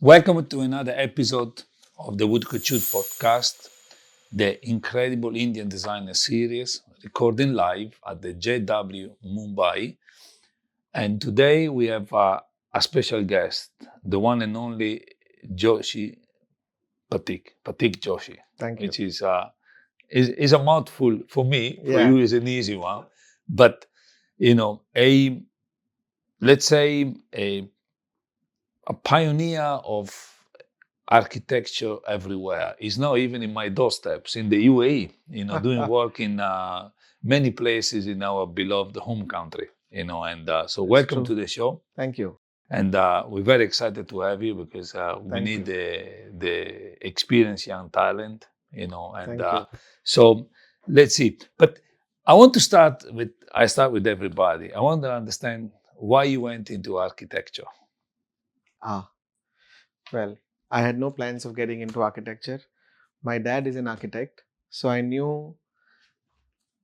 Welcome to another episode of the Wood Couture podcast, the incredible Indian designer series, recording live at the JW Mumbai. And today we have a special guest, the one and only Joshi Pathik Joshi, Thank you. which is a mouthful for me. For Yeah. you, is an easy one, but let's say a pioneer of architecture everywhere. It's not even in my doorsteps in the UAE, doing work in many places in our beloved home country, and so It's welcome true. to the show. Thank you. And we're very excited to have you because we Thank need you. the experienced young talent, and Thank you. so let's see. But I start with everybody. I want to understand why you went into architecture. Ah, well, I had no plans of getting into architecture. My dad is an architect, so I knew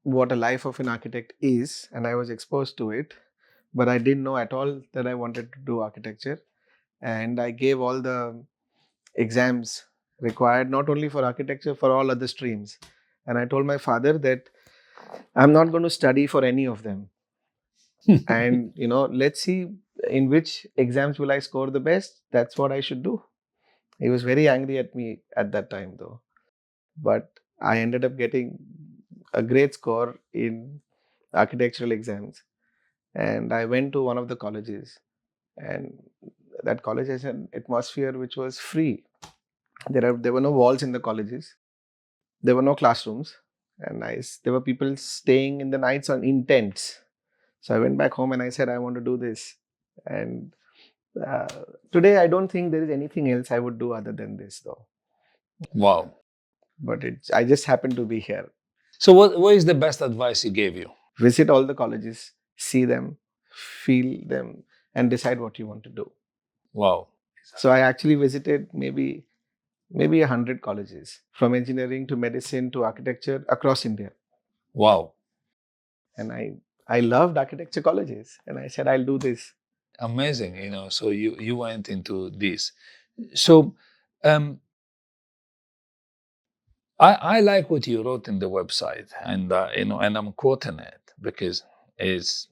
what a life of an architect is, and I was exposed to it. But I didn't know at all that I wanted to do architecture. And I gave all the exams required, not only for architecture, for all other streams. And I told my father that I'm not going to study for any of them. And let's see in which exams will I score the best. That's what I should do. He was very angry at me at that time, though. But I ended up getting a great score in architectural exams, and I went to one of the colleges. And that college has an atmosphere which was free. There were no walls in the colleges. There were no classrooms, and there were people staying in the nights in tents. So I went back home and I said I want to do this. And uh, today I don't think there is anything else I would do other than this, though. Wow. But I just happened to be here. So what is the best advice he gave you? Visit all the colleges, see them, feel them, and decide what you want to do. Wow. So I actually visited maybe 100 colleges, from engineering to medicine to architecture across India. Wow. And I loved architecture colleges, and I said I'll do this. Amazing. So you went into this. So um, I like what you wrote in the website, and and I'm quoting it because it's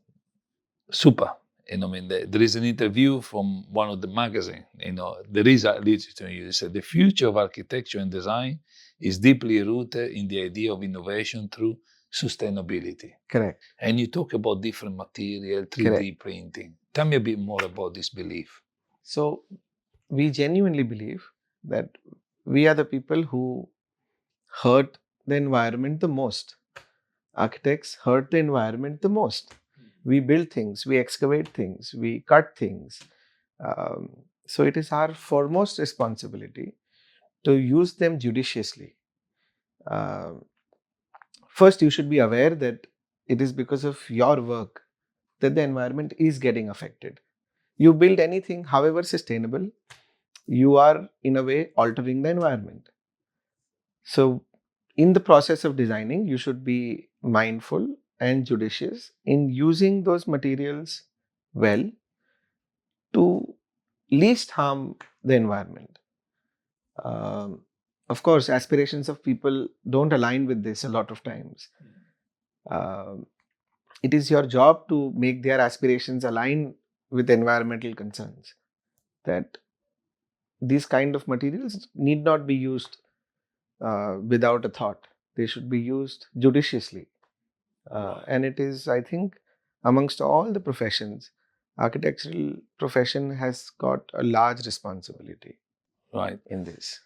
super. I mean, there is an interview from one of the magazine. There is a literature. You said the future of architecture and design is deeply rooted in the idea of innovation through sustainability. Correct. And you talk about different material, 3D Correct. printing. Tell me a bit more about this belief. So we genuinely believe that we are the people who hurt the environment the most. Architects hurt the environment the most. We build things, we excavate things, we cut things. So it is our foremost responsibility to use them judiciously. Um First, you should be aware that it is because of your work that the environment is getting affected. You build anything, however sustainable, you are in a way altering the environment. So, in the process of designing, you should be mindful and judicious in using those materials well to least harm the environment. Um, of course, aspirations of people don't align with this a lot of times. Um, it is your job to make their aspirations align with environmental concerns. That these kind of materials need not be used without a thought. They should be used judiciously. And it is, I think, amongst all the professions, architectural profession has got a large responsibility Right. in this.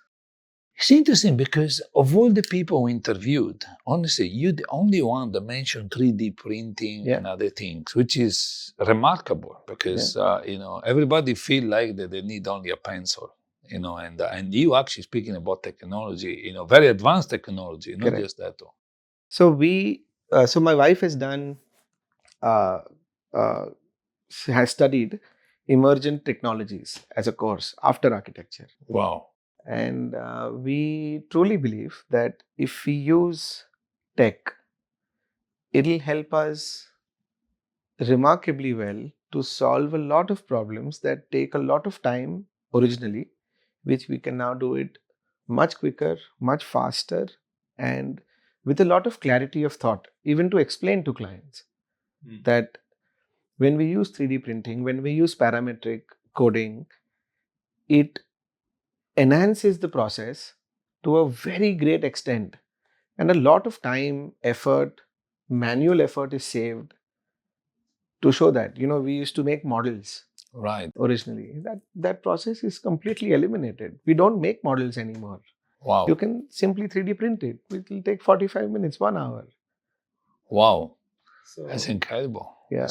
It's interesting because of all the people we interviewed, honestly, you're the only one that mentioned 3D printing Yeah. and other things, which is remarkable because everybody feel like that they need only a pencil, and you actually speaking about technology, very advanced technology, not Correct. just that. So my wife has done, uh, uh, has studied emergent technologies as a course after architecture. Wow. And we truly believe that if we use tech, it'll help us remarkably well to solve a lot of problems that take a lot of time originally, which we can now do it much quicker, much faster, and with a lot of clarity of thought, even to explain to clients that when we use 3D printing, when we use parametric coding, it enhances the process to a very great extent. And a lot of time, effort, manual effort is saved to show that. We used to make models Right. originally. That process is completely eliminated. We don't make models anymore. Wow. You can simply 3D print it. It will take 45 minutes, 1 hour. Wow. So That's incredible. yeah.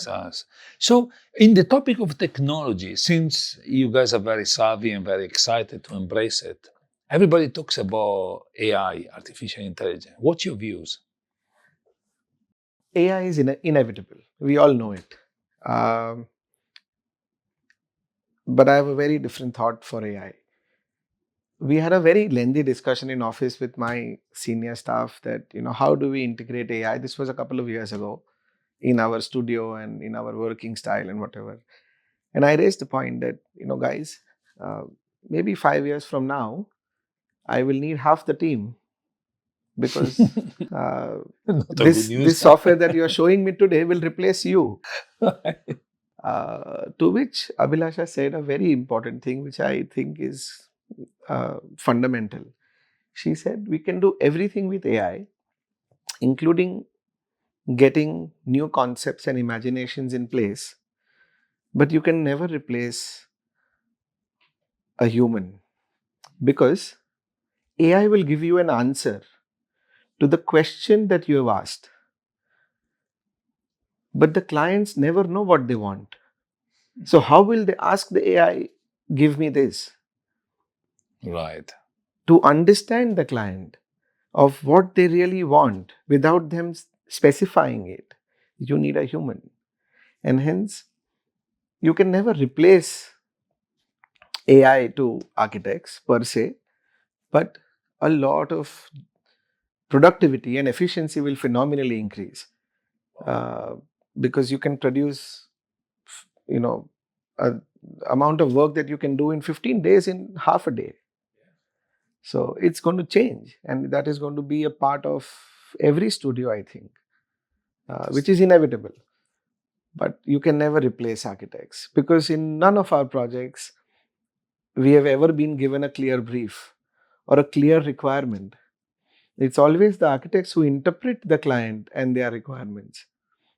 So, in the topic of technology, since you guys are very savvy and very excited to embrace it, everybody talks about AI, artificial intelligence. What's your views? AI is inevitable. We all know it. But I have a very different thought for AI. We had a very lengthy discussion in office with my senior staff that, how do we integrate AI? This was a couple of years ago in our studio and in our working style and whatever. And I raised the point that, guys, maybe 5 years from now, I will need half the team because Not a good this news. software that you are showing me today will replace you. To which Abhilasha said a very important thing, which I think is fundamental. She said, we can do everything with AI, including getting new concepts and imaginations in place, but you can never replace a human because AI will give you an answer to the question that you have asked. But the clients never know what they want. So, how will they ask the AI, give me this? Right. To understand the client of what they really want without them specifying it, you need a human. And hence, you can never replace AI to architects per se, but a lot of productivity and efficiency will phenomenally increase uh, because you can produce, a amount of work that you can do in 15 days in half a day. So it's going to change, and that is going to be a part of every studio, I think, which is inevitable. But you can never replace architects because in none of our projects we have ever been given a clear brief or a clear requirement. It's always the architects who interpret the client and their requirements,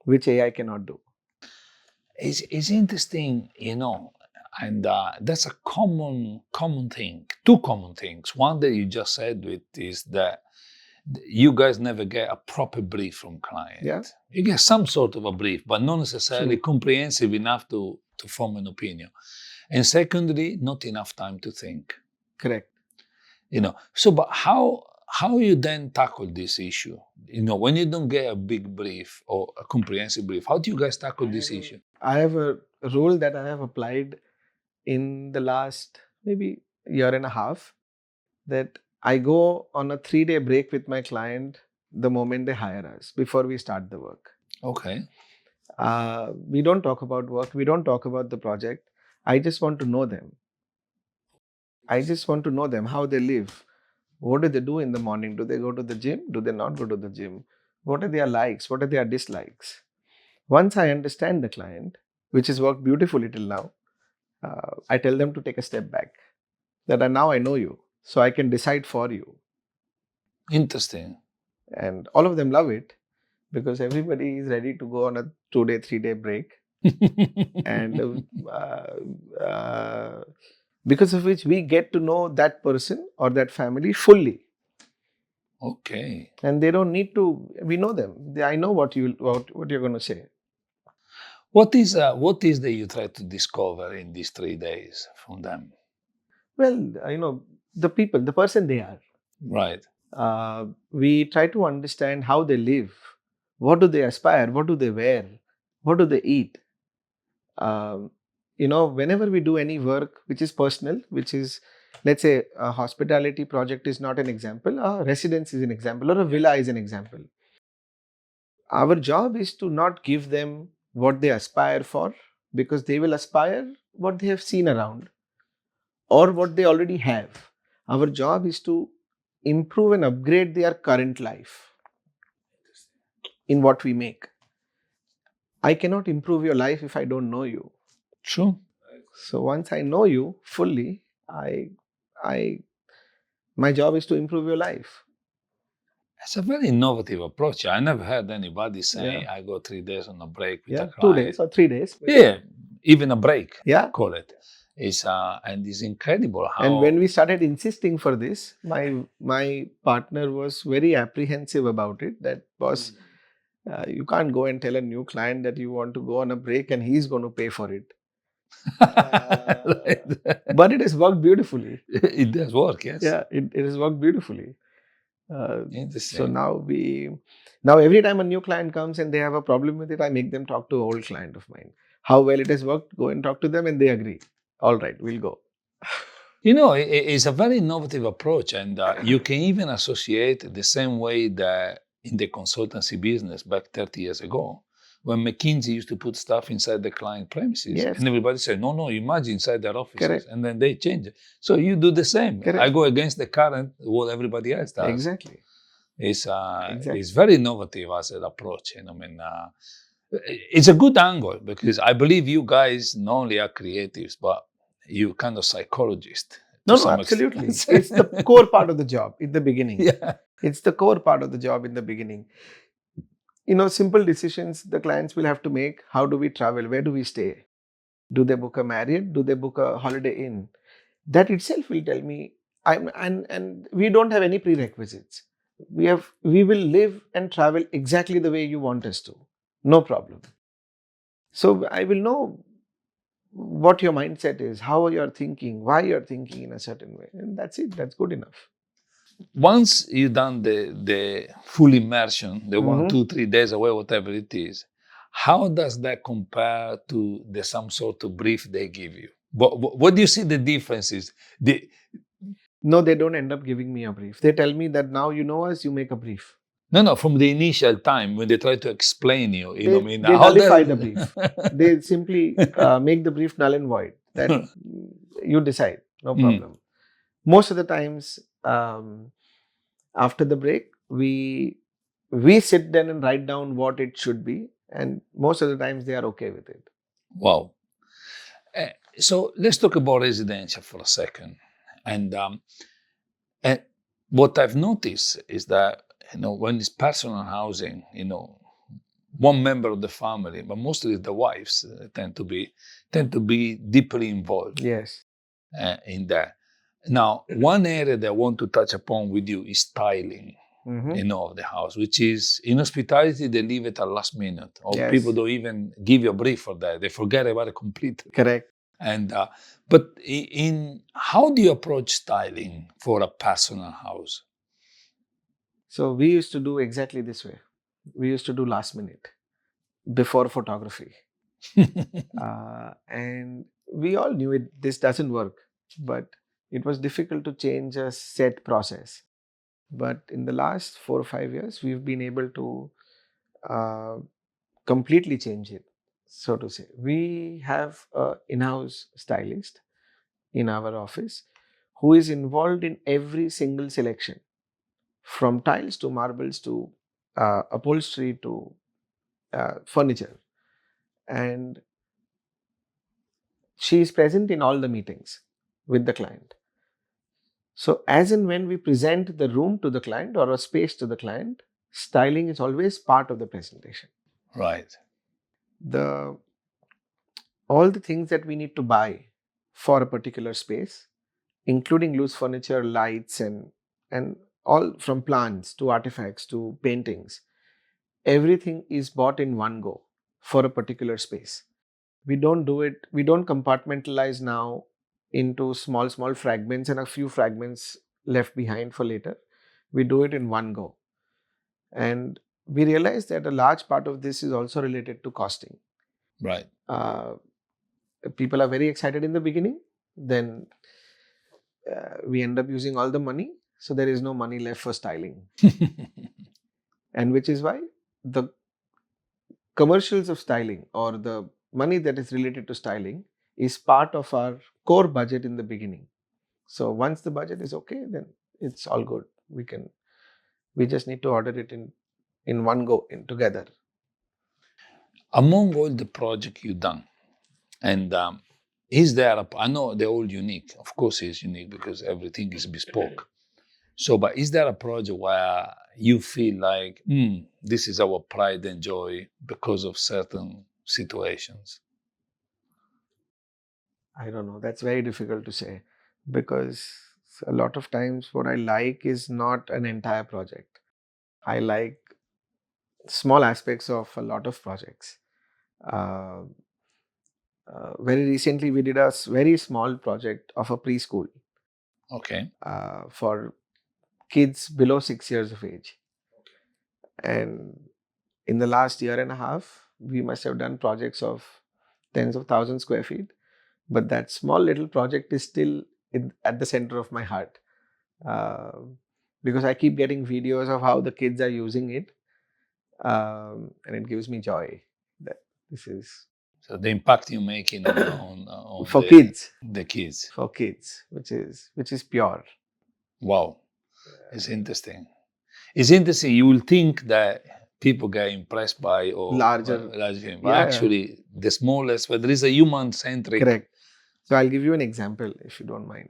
which AI cannot do. It's interesting, and that's a common thing. Two common things. One that you just said with is that you guys never get a proper brief from client. Yeah. You get some sort of a brief, but not necessarily True. comprehensive enough to form an opinion. And secondly, not enough time to think. Correct. So but how you then tackle this issue? When you don't get a big brief or a comprehensive brief, how do you guys tackle this issue? I have a rule that I have applied in the last maybe year and a half, that I go on a 3-day break with my client the moment they hire us before we start the work. Okay. We don't talk about work. We don't talk about the project. I just want to know them. I just want to know them, how they live. What do they do in the morning? Do they go to the gym? Do they not go to the gym? What are their likes? What are their dislikes? Once I understand the client, which has worked beautifully till now, I tell them to take a step back. That now I know you, so I can decide for you. Interesting. And all of them love it because everybody is ready to go on a 2-day, 3-day break. And because of which we get to know that person or that family fully. Okay. And they don't need to, we know them. I know what you're going to say. What is that you try to discover in these 3 days from them? Well, the person they are. Right. We try to understand how they live. What do they aspire? What do they wear? What do they eat? Whenever we do any work which is personal, which is, let's say, a hospitality project is not an example, a residence is an example, or a villa is an example. Our job is to not give them what they aspire for, because they will aspire what they have seen around, or what they already have. Our job is to improve and upgrade their current life in what we make. I cannot improve your life if I don't know you. True. So once I know you fully, I my job is to improve your life. It's a very innovative approach. I never heard anybody saying, Yeah. I go 3 days on a break with a Yeah, client. 2 days or 3 days. Yeah, even a break, Yeah. call it. And it's incredible how. And when we started insisting for this, my partner was very apprehensive about it. That was, you can't go and tell a new client that you want to go on a break and he's going to pay for it. Right. But it has worked beautifully. It does work, yes. Yeah, it has worked beautifully. Interesting. So now every time a new client comes and they have a problem with it, I make them talk to an old client of mine. How well it has worked, go and talk to them, and they agree. All right, we'll go. It's a very innovative approach, and you can even associate the same way that in the consultancy business back 30 years ago, when McKinsey used to put stuff inside the client premises, Yes. and everybody said, no, imagine inside their offices, Correct. and then they change it. So you do the same. Correct. I go against the current, what everybody else does. Exactly. It's very innovative as an approach. It's a good angle because I believe you guys not only are creatives, but you kind of psychologist. No, absolutely. It's the core part of the job in the beginning. Yeah. It's the core part of the job in the beginning. Simple decisions the clients will have to make. How do we travel? Where do we stay? Do they book a Marriott? Do they book a Holiday Inn? That itself will tell me. And we don't have any prerequisites. We will live and travel exactly the way you want us to. No problem. So I will know what your mindset is, how you're thinking, why you're thinking in a certain way. And that's it. That's good enough. Once you've done the full immersion, the 1, Mhm. 2, 3 days away, whatever it is, how does that compare to some sort of brief they give you? What do you see the differences? No, they don't end up giving me a brief. They tell me that now you know us, you make a brief. No, from the initial time when they try to explain They nullify the brief. They simply make the brief null and void. That you decide, no problem. Most of the times, after the break, we sit down and write down what it should be, and most of the times they are okay with it. Wow. So let's talk about residential for a second. And what I've noticed is that when it's personal housing, one member of the family, but mostly the wives tend to be deeply involved. Yes. In that. Now, one area that I want to touch upon with you is styling. Of the house, which is in hospitality, they leave it at last minute, or Yes. people don't even give you a brief for that. They forget about it completely. Correct. And but in how do you approach styling for a personal house? So we used to do exactly this way. We used to do last minute, before photography. And we all knew this doesn't work, but it was difficult to change a set process. But in the last 4 or 5 years, we've been able to completely change it, so to say. We have an in-house stylist in our office who is involved in every single selection, from tiles to marbles to upholstery to furniture. And she is present in all the meetings with the client. So as and when we present the room to the client or a space to the client, styling is always part of the presentation. Right. All the things that we need to buy for a particular space, including loose furniture, lights, and all from plants to artifacts to paintings, everything is bought in one go for a particular space. We don't compartmentalize now into small fragments and a few fragments left behind for later. We do it in one go. And we realize that a large part of this is also related to costing. Right. People are very excited in the beginning, then we end up using all the money, so there is no money left for styling. And which is why the commercials of styling or the money that is related to styling is part of our core budget in the beginning. So once the budget is okay, then it's all good. We just need to order it in one go, in together. Among all the projects you've done, and is there I know they're all unique. Of course, it's unique because everything is bespoke. So, but is there a project where you feel like, this is our pride and joy because of certain situations? I don't know. That's very difficult to say, because a lot of times what I like is not an entire project. I like small aspects of a lot of projects. Uh, very recently, we did a very small project of a preschool Okay. for kids below 6 years of age. And in the last year and a half, we must have done projects of tens of thousands square feet. But that small little project is still at the center of my heart, uh, because I keep getting videos of how the kids are using it, and it gives me joy that this is So the impact you're making on for kids, the kids. which is pure. Wow, it's interesting. It's interesting. You will think that people get impressed by Larger, large film, but yeah, actually the smallest. But there is a human centric. correct. So I'll give you an example, if you don't mind.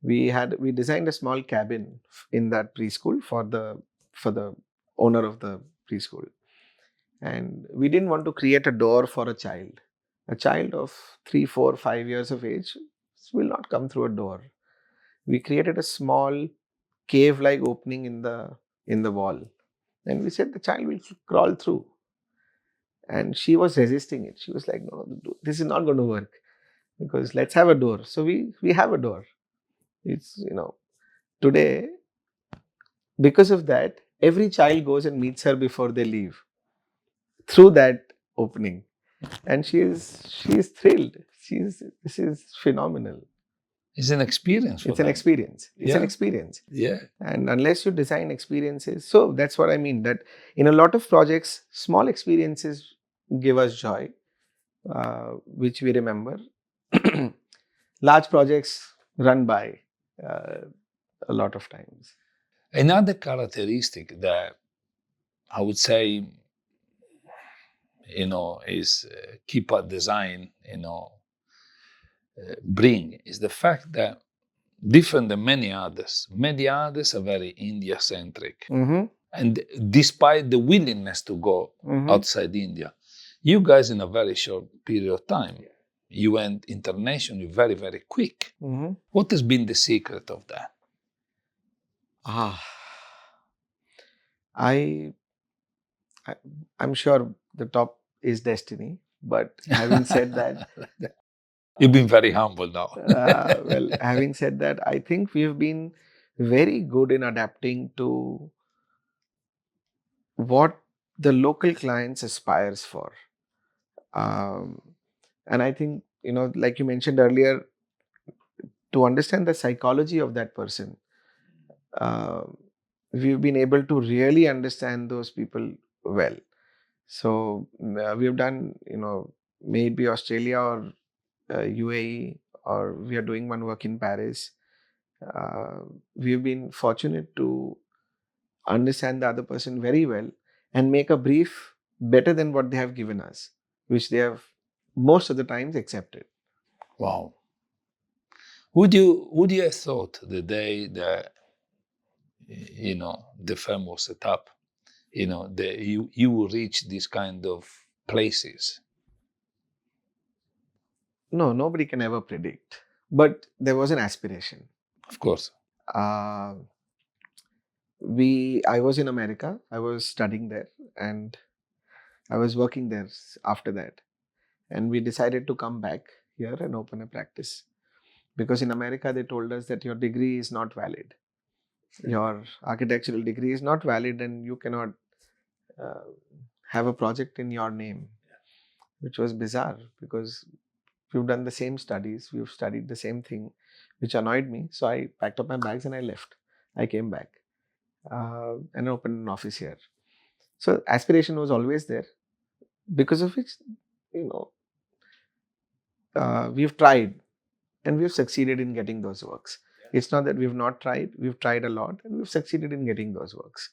We designed a small cabin in that preschool for the owner of the preschool, and we didn't want to create a door for a child. A child of 3, 4, 5 years of age will not come through a door. We created a small cave-like opening in the wall, and we said the child will crawl through. And she was resisting it. She was like, "No, this is not going to work, because let's have a door." So we have a door. It's today, because of that, every child goes and meets her before they leave through that opening, and she is thrilled. This is phenomenal. It's an experience for It's an them. experience. It's an Yeah. experience. Yeah. And unless you design experiences, so that's what I mean. That in a lot of projects, small experiences give us joy, which we remember. Large projects run by uh, a lot of times. Another characteristic that I would say, is Kypad Design, bring is the fact that different than many others are very India centric. Mm-hmm. And despite the willingness to go outside India, you guys in a very short period of time, you went internationally very, very quick. Mm-hmm. What has been the secret of that? I, I I'm sure the top is destiny, but having said that, You've been very humble now. well, having said that, I think we've been very good in adapting to what the local clients aspires for. Um, and I think, like you mentioned earlier, to understand the psychology of that person, uh, we've been able to really understand those people well. So we've done, maybe Australia or UAE, or we are doing one work in Paris. We've been fortunate to understand the other person very well and make a brief better than what they have given us, which they have most of the times accepted. Wow. Would you have thought the day that the firm was set up, that you will reach these kind of places? No, nobody can ever predict, but there was an aspiration. Of course. Uh, I was in America. I was studying there, and I was working there after that. And we decided to come back here and open a practice, because in America they told us that your degree is not valid. Your architectural degree is not valid, and you cannot uh, have a project in your name, which was bizarre, because we've done the same studies, we've studied the same thing, which annoyed me. So I packed up my bags and I left. I came back and opened an office here. So aspiration was always there, because of which, you know, we've tried and we've succeeded in getting those works. It's not that we've not tried. We've tried a lot and we've succeeded in getting those works.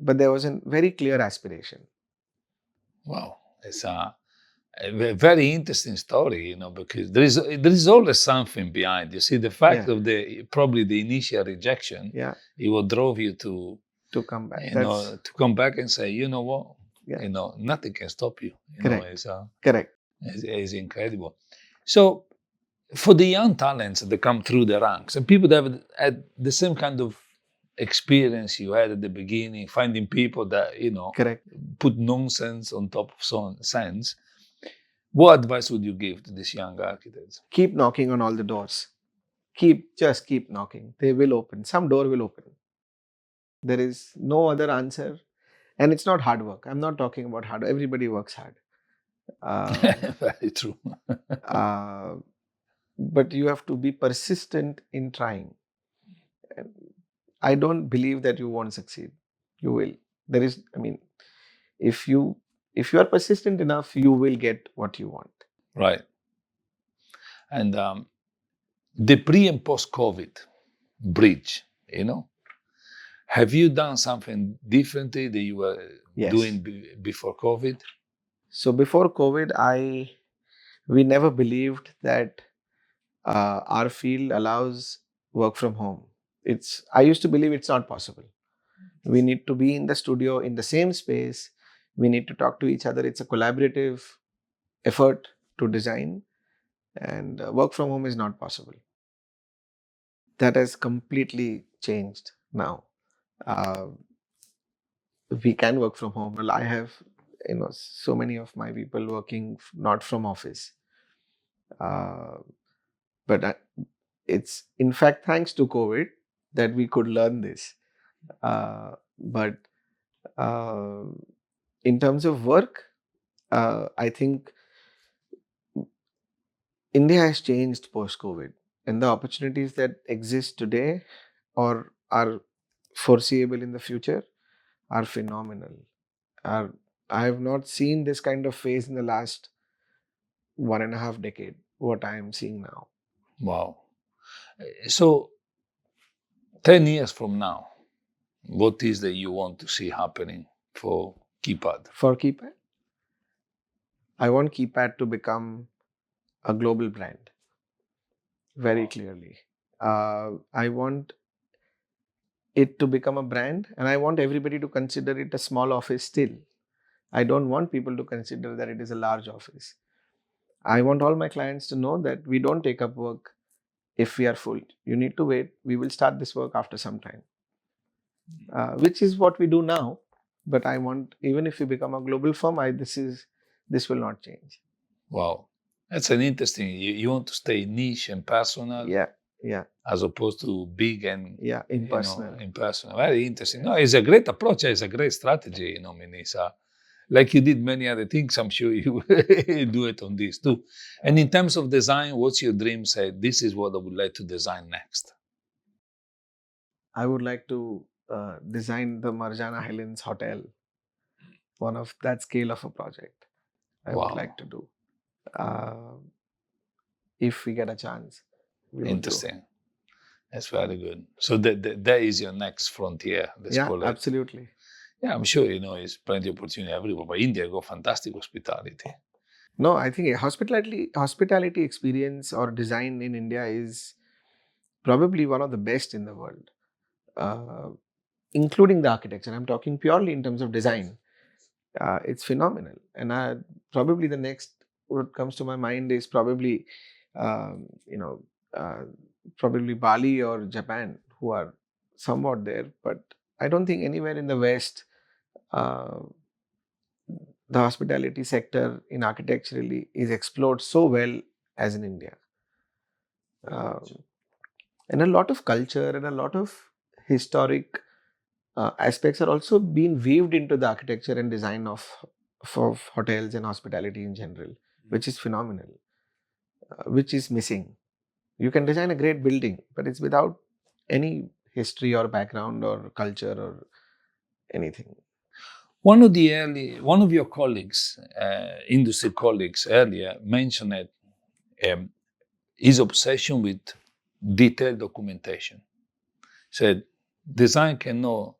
But there was a very clear aspiration. Wow, it's very interesting story, because there is always something behind. You see, the fact of probably the initial rejection, it will drove you to come back. To come back and say, you know what, nothing can stop you. Correct. It's incredible. So for the young talents that come through the ranks and people that have had the same kind of experience you had at the beginning, finding people that, put nonsense on top of some sense, what advice would you give to these young architects? Keep knocking on all the doors. Just keep knocking. They will open. Some door will open. There is no other answer. And it's not hard work. I'm not talking about hard work. Everybody works hard. Very true. But you have to be persistent in trying. I don't believe that you won't succeed. You will. If you are persistent enough, you will get what you want. Right. And the pre and post COVID bridge, have you done something differently that you were doing before COVID? So before COVID, we never believed that our field allows work from home. I used to believe it's not possible. We need to be in the studio in the same space. We need to talk to each other. It's a collaborative effort to design, and work from home is not possible. That has completely changed now. We can work from home. Well, I have so many of my people working not from office. But it's in fact thanks to COVID that we could learn this. But in terms of work, I think India has changed post-COVID, and the opportunities that exist today or are foreseeable in the future are phenomenal. I have not seen this kind of phase in the last 1.5 decade, what I am seeing now. Wow. So 10 years from now, what is that you want to see happening for Kypad? For Kypad? I want Kypad to become a global brand. Very clearly. I want it to become a brand, and I want everybody to consider it a small office still. I don't want people to consider that it is a large office. I want all my clients to know that we don't take up work if we are full. You need to wait. We will start this work after some time, which is what we do now. But I want, even if we become a global firm, this will not change. Wow. That's an interesting, you want to stay niche and personal. Yeah. As opposed to big and impersonal. Very interesting. No, it's a great approach. It's a great strategy. Like you did many other things, I'm sure you do it on this too. And in terms of design, what's your dream? Say, this is what I would like to design next. I would like to design the Marjana Highlands Hotel. One of that scale of a project I would like to do. If we get a chance. Interesting. That's very good. So that is your next frontier. Absolutely. Yeah, I'm sure there's plenty of opportunity everywhere. But India got fantastic hospitality. No, I think hospitality experience or design in India is probably one of the best in the world, including the architecture. I'm talking purely in terms of design. It's phenomenal. And probably the next what comes to my mind is probably, probably Bali or Japan, who are somewhat there. But I don't think anywhere in the West, the hospitality sector in architecturally is explored so well as in India. And a lot of culture and a lot of historic aspects are also being weaved into the architecture and design of hotels and hospitality in general, which is phenomenal, which is missing. You can design a great building, but it's without any history or background or culture or anything. One of your colleagues, industry colleagues earlier, mentioned his obsession with detailed documentation. Said design cannot,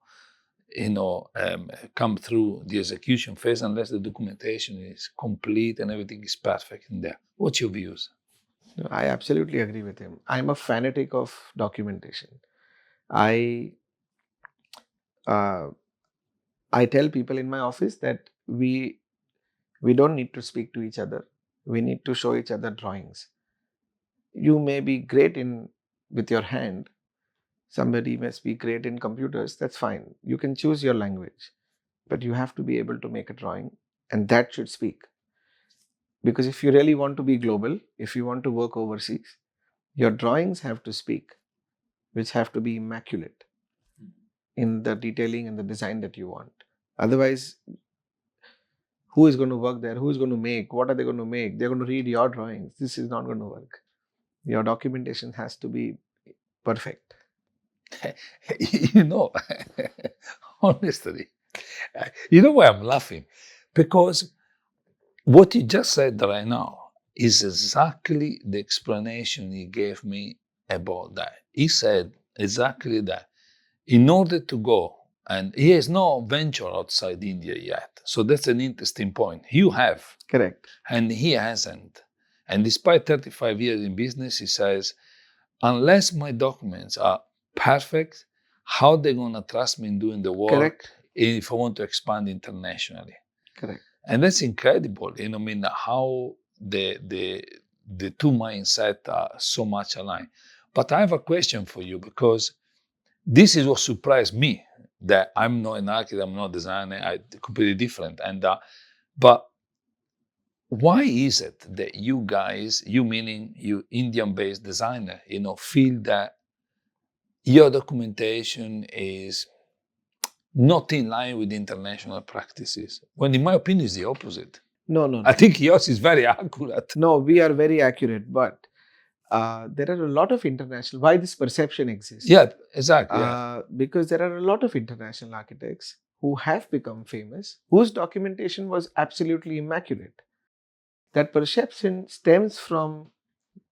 come through the execution phase unless the documentation is complete and everything is perfect in there. What's your views? I absolutely agree with him. I'm a fanatic of documentation. I uh, I tell people in my office that we don't need to speak to each other. We need to show each other drawings. You may be great in with your hand. Somebody must be great in computers. That's fine. You can choose your language, but you have to be able to make a drawing, and that should speak. Because if you really want to be global, if you want to work overseas, your drawings have to speak, which have to be immaculate in the detailing and the design that you want. Otherwise, who is going to work there? Who is going to make? What are they going to make? They're going to read your drawings. This is not going to work. Your documentation has to be perfect. you know, honestly, you know why I'm laughing? Because what you just said right now is exactly the explanation he gave me about that. He said exactly that. In order to go, and he has no venture outside India yet. So that's an interesting point. You have. Correct. And he hasn't. And despite 35 years in business, he says, unless my documents are perfect, how they going to trust me in doing the work? Correct. If I want to expand internationally? Correct. And that's incredible. How the two mindsets are so much aligned. But I have a question for you, because this is what surprised me, that I'm not an architect, I'm not a designer, I'm completely different. But why is it that you guys, you meaning you Indian-based designer, feel that your documentation is not in line with international practices? When in my opinion, it's the opposite. No. I think yours is very accurate. No, we are very accurate, but there are a lot of international. Why this perception exists? Yeah, exactly. Yeah. Because there are a lot of international architects who have become famous, whose documentation was absolutely immaculate. That perception stems from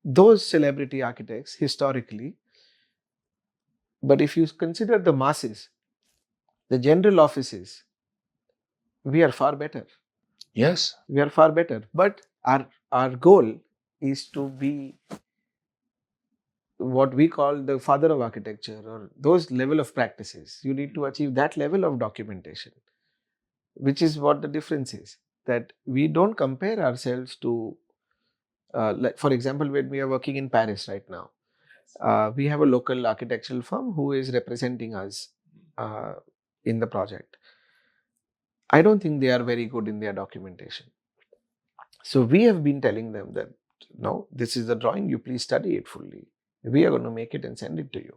those celebrity architects historically. But if you consider the masses, the general offices, we are far better. Yes. We are far better. But our goal is to be what we call the father of architecture, or those level of practices. You need to achieve that level of documentation, which is what the difference is. That we don't compare ourselves to, like for example, when we are working in Paris right now, we have a local architectural firm who is representing us in the project. I don't think they are very good in their documentation. So we have been telling them that, no, this is the drawing, you please study it fully. We are going to make it and send it to you.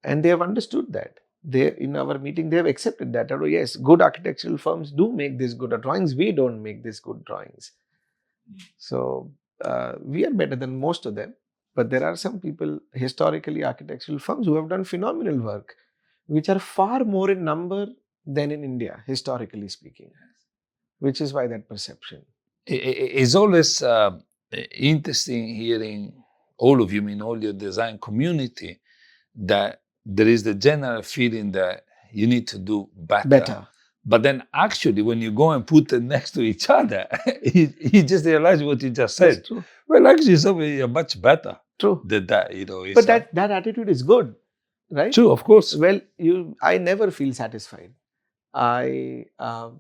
And they have understood that. They, in our meeting, they have accepted that. Oh, yes, good architectural firms do make these good drawings. We don't make these good drawings. So we are better than most of them. But there are some people, historically architectural firms, who have done phenomenal work, which are far more in number than in India, historically speaking. Which is why that perception. It's always interesting hearing all of you, all your design community, that there is the general feeling that you need to do better. But then actually, when you go and put them next to each other, you just realize what you just said. That's true. Well, actually, somebody are much better. True. Than that, But that attitude is good, right? True, of course. Well, I never feel satisfied. After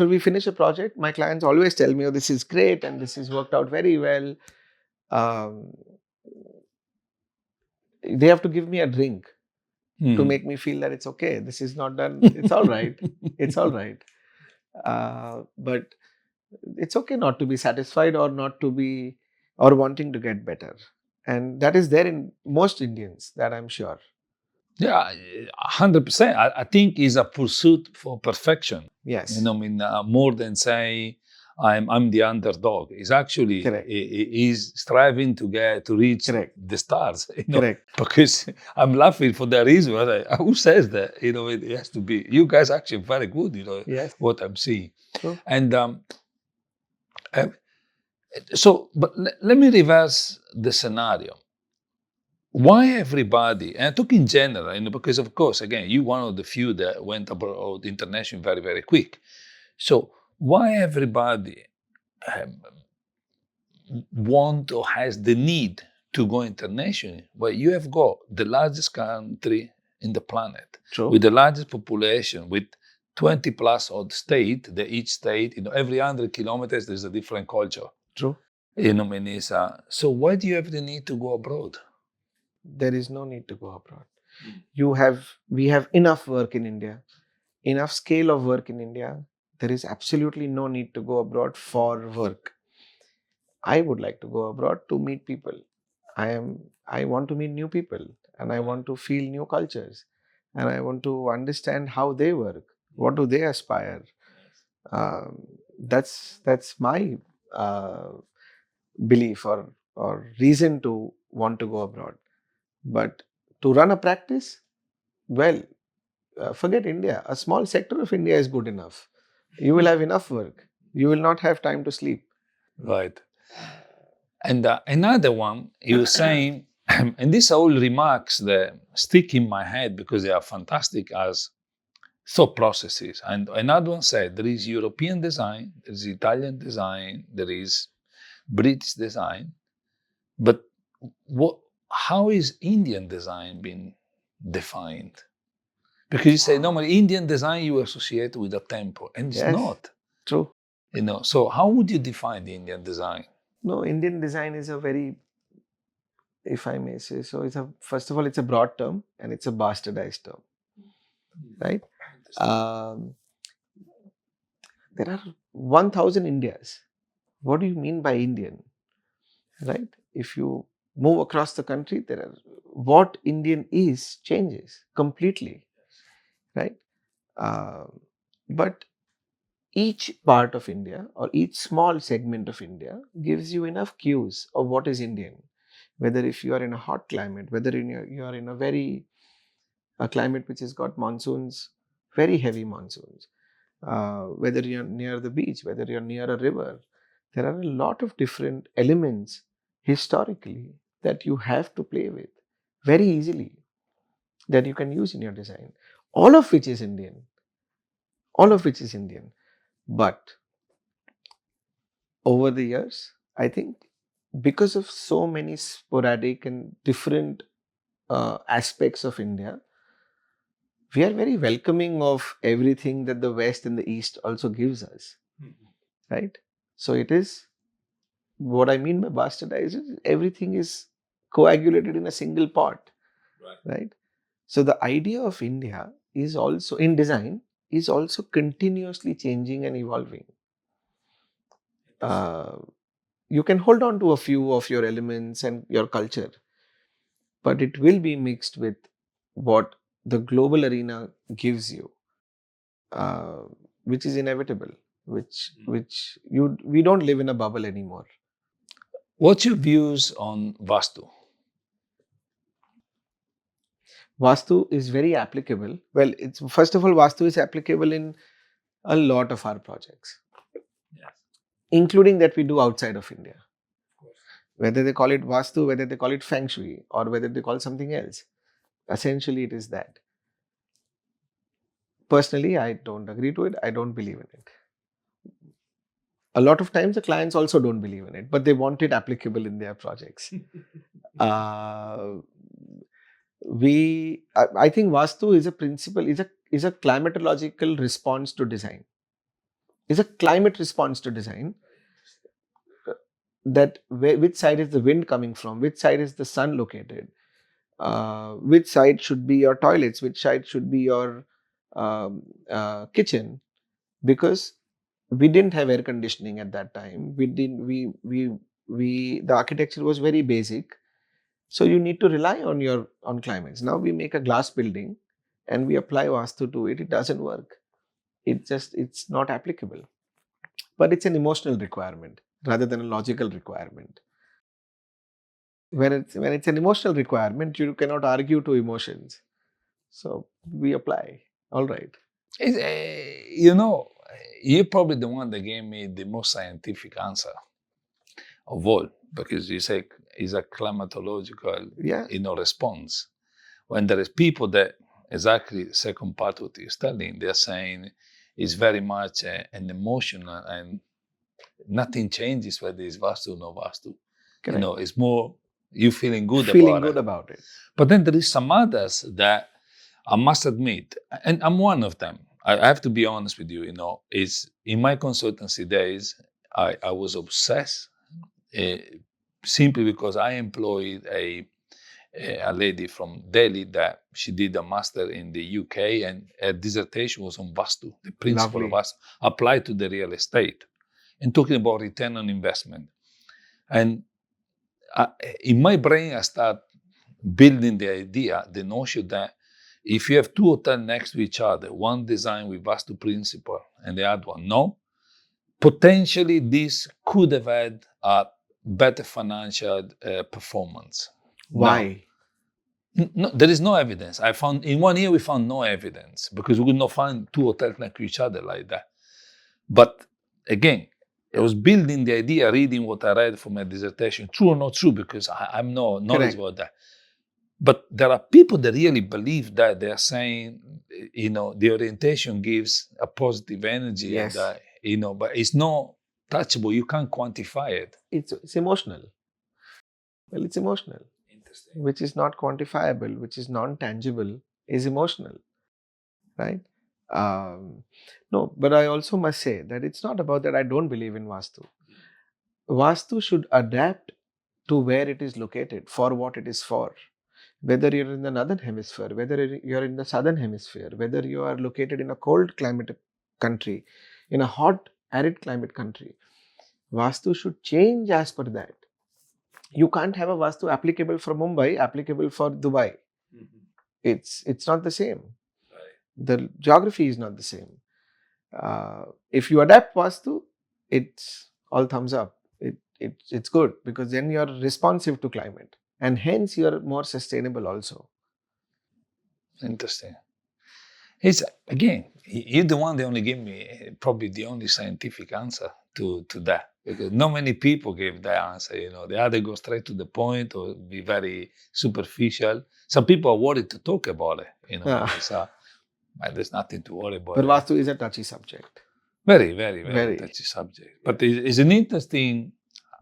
we finish a project, my clients always tell me, "Oh, this is great, and this has worked out very well." They have to give me a drink to make me feel that it's okay. This is not done. It's all right. It's all right. But it's okay not to be satisfied, or not to be, or wanting to get better. And that is there in most Indians, that I'm sure. Yeah, 100%. I think it's a pursuit for perfection. Yes. More than say I'm the underdog. It's actually is striving to reach the stars. Correct. Because I'm laughing for that reason. Who says that? It has to be. You guys are actually very good. Yes. What I'm seeing. True. And so, but let me reverse the scenario. why everybody, and I talk in general, because of course, again, you're one of the few that went abroad international very, very quick. So why everybody want or has the need to go international? Well, you have got the largest country in the planet, True. with the largest population, with 20 plus odd state, each state, every 100 kilometers, there's a different culture. True. So why do you have the need to go abroad? There is no need to go abroad. We have enough work in India, enough scale of work in India. There is absolutely no need to go abroad for work. I would like to go abroad to meet people. I want to meet new people, and I want to feel new cultures, and I want to understand how they work. What do they aspire? That's my uh, belief or reason to want to go abroad. But to run a practice, well, forget India. A small sector of India is good enough. You will have enough work. You will not have time to sleep. Right. And another one, you were saying, and these are all remarks that stick in my head because they are fantastic as thought processes. And another one said there is European design, there is Italian design, there is British design, but how is Indian design being defined? Because you say normally Indian design you associate with a temple, and it's Yes, not. true. So how would you define the Indian design? No, Indian design is a very, if I may say so, first of all, it's a broad term and it's a bastardized term, right? Um, there are 1,000 Indias. What do you mean by Indian, right? If you move across the country, what Indian is changes completely, right? But each part of India or each small segment of India gives you enough cues of what is Indian. Whether if you are in a hot climate, whether you are in a climate which has got monsoons, very heavy monsoons, whether you're near the beach, whether you're near a river, there are a lot of different elements historically that you have to play with very easily that you can use in your design, all of which is Indian, all of which is Indian. But over the years, I think because of so many sporadic and different aspects of India, we are very welcoming of everything that the West and the East also gives us, right? So it is what I mean by bastardized is everything is coagulated in a single pot, right? So the idea of India is also in design is also continuously changing and evolving. Uh, you can hold on to a few of your elements and your culture, but it will be mixed with what the global arena gives you, uh, which is inevitable. Which you we don't live in a bubble anymore. What's your views on Vastu? Vastu is very applicable. Well, it's first of all, Vastu is applicable in a lot of our projects, Yes. including that we do outside of India. Whether they call it Vastu, whether they call it Feng Shui, or whether they call something else, essentially it is that. Personally, I don't agree to it. I don't believe in it. A lot of times, the clients also don't believe in it, but they want it applicable in their projects. uh, I think Vastu is a principle, is a climatological response to design. Is a climate response to design that which side is the wind coming from, which side is the sun located, which side should be your toilets, which side should be your kitchen, because we didn't have air conditioning at that time. We didn't we the architecture was very basic, so you need to rely on your on climates. Now we make a glass building and we apply Vastu to it. It doesn't work. It's not applicable. But it's an emotional requirement rather than a logical requirement. When it's an emotional requirement, you cannot argue to emotions. So we apply. All right. It's, you know, you're probably the one that gave me the most scientific answer of all. because you say it's a climatological, Yeah. response. When there is people that exactly second part what you're telling, they're saying it's very much an emotional, and nothing changes whether it's Vastu or no Vastu. Correct. It's more you feeling good Feeling about good it. about it. But then there is some others that I must admit, and I'm one of them. I have to be honest with you. Is in my consultancy days, I was obsessed, uh, simply because I employed a lady from Delhi that she did a master in the UK, and her dissertation was on Vastu, the principle of Lovely. Vastu applied to the real estate, and talking about return on investment. And I, in my brain, I start building the idea, the notion that if you have two hotels next to each other, one designed with Vastu principle and the other one no, potentially this could have had a better financial performance. Now, Why? no, there is no evidence. I found in 1 year we found no evidence because we could not find two hotels next to each other like that. But again, I was building the idea, reading what I read for my dissertation, true or not true, because I'm no knowledge Correct. about that. But there are people that really believe that. They are saying, the orientation gives a positive energy, Yes. and but it's not touchable. You can't quantify it. It's emotional. Well, it's emotional. Interesting. Which is not quantifiable, which is non-tangible, is emotional, right? No, but I also must say that it's not about that I don't believe in Vastu. Vastu should adapt to where it is located, for what it is for. Whether you're in the northern hemisphere, whether you're in the southern hemisphere, whether you are located in a cold climate country, in a hot, arid climate country, Vastu should change as per that. You can't have a Vastu applicable for Mumbai, applicable for Dubai. It's not the same. The geography is not the same. If you adapt Vastu, it's all thumbs up. It's good because then you're responsive to climate and hence you're more sustainable also. Interesting. It's again, you're the one that only gave me probably the only scientific answer to that, because not many people give that answer. They either go straight to the point or be very superficial. Some people are worried to talk about it. But there's nothing to worry about. But Vastu is a touchy subject. Very, very, very Very. touchy subject. But it's an interesting.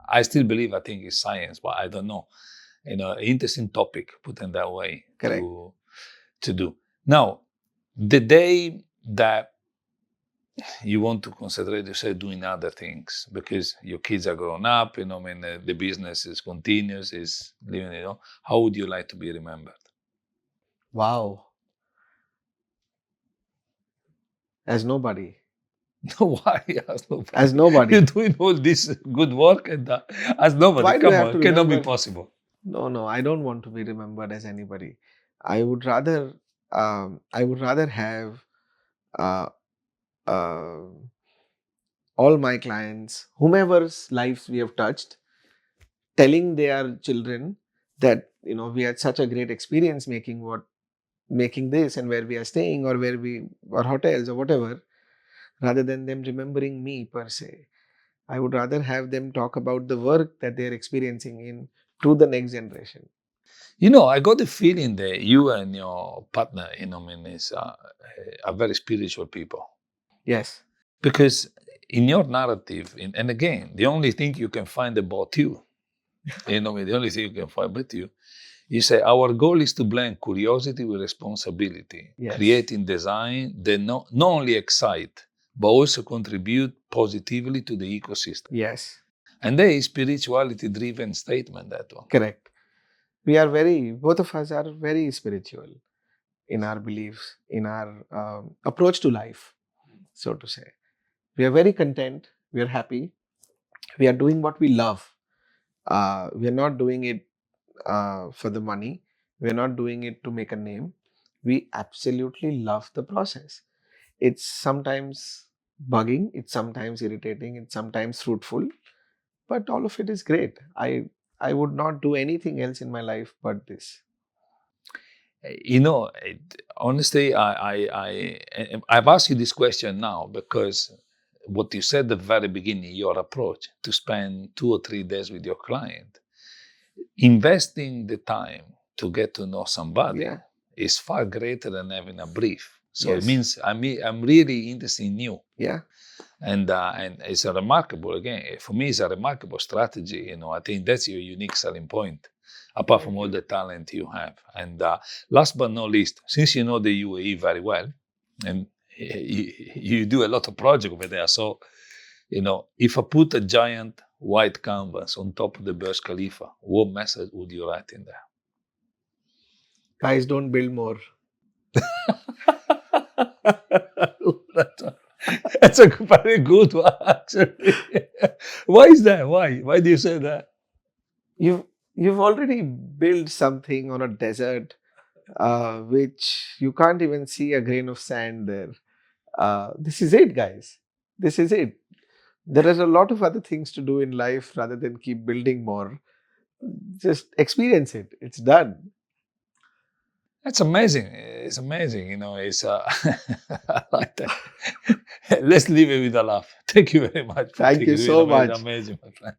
I still believe. I think it's science, but I don't know. Interesting topic, put in that way. Correct. To do. Now, the day that you want to concentrate yourself doing other things because your kids are grown up, the business is continuous, is living, how would you like to be remembered? Wow. As nobody. Why? As nobody. As nobody. You're doing all this good work and as nobody. Why do Come I have on, to cannot be remember? possible. No, I don't want to be remembered as anybody. I would rather have uh, uh, all my clients, whomever's lives we have touched, telling their children that we had such a great experience making this and where we are staying or where we or hotels or whatever, rather than them remembering me per se. I would rather have them talk about the work that they're experiencing in to the next generation. I got the feeling that you and your partner, is are very spiritual people. Yes. Because in your narrative, and again, the only thing you can find about you, the only thing you can find about you say, our goal is to blend curiosity with responsibility, Yes. creating design that not only excite, but also contribute positively to the ecosystem. Yes. And that is spirituality-driven statement, that one. Correct. Both of us are very spiritual in our beliefs, in our approach to life, so to say. We are very content. We are happy. We are doing what we love. We are not doing it for the money. We are not doing it to make a name. We absolutely love the process. It's sometimes bugging, it's sometimes irritating, it's sometimes fruitful, but all of it is great. I would not do anything else in my life but this. Honestly, I've asked you this question now because what you said at the very beginning, your approach to spend 2 or 3 days with your client, investing the time to get to know somebody is far greater than having a brief. So it means I'm really interested in you. Yeah. And it's a remarkable, again, for me, it's a remarkable strategy. I think that's your unique selling point, apart from all the talent you have. And last but not least, since you know the UAE very well, and you do a lot of projects over there, so if I put a giant white canvas on top of the Burj Khalifa, what message would you write in there? Guys, don't build more. That's a very good one, actually. Why is that? Why do you say that? You've already built something on a desert, which you can't even see a grain of sand there. This is it, guys. This is it. There is a lot of other things to do in life rather than keep building more. Just experience it. It's done. That's amazing. It's amazing. It's I like that. Let's leave it with a laugh. Thank you very much. Thank you so much. Amazing, my friend.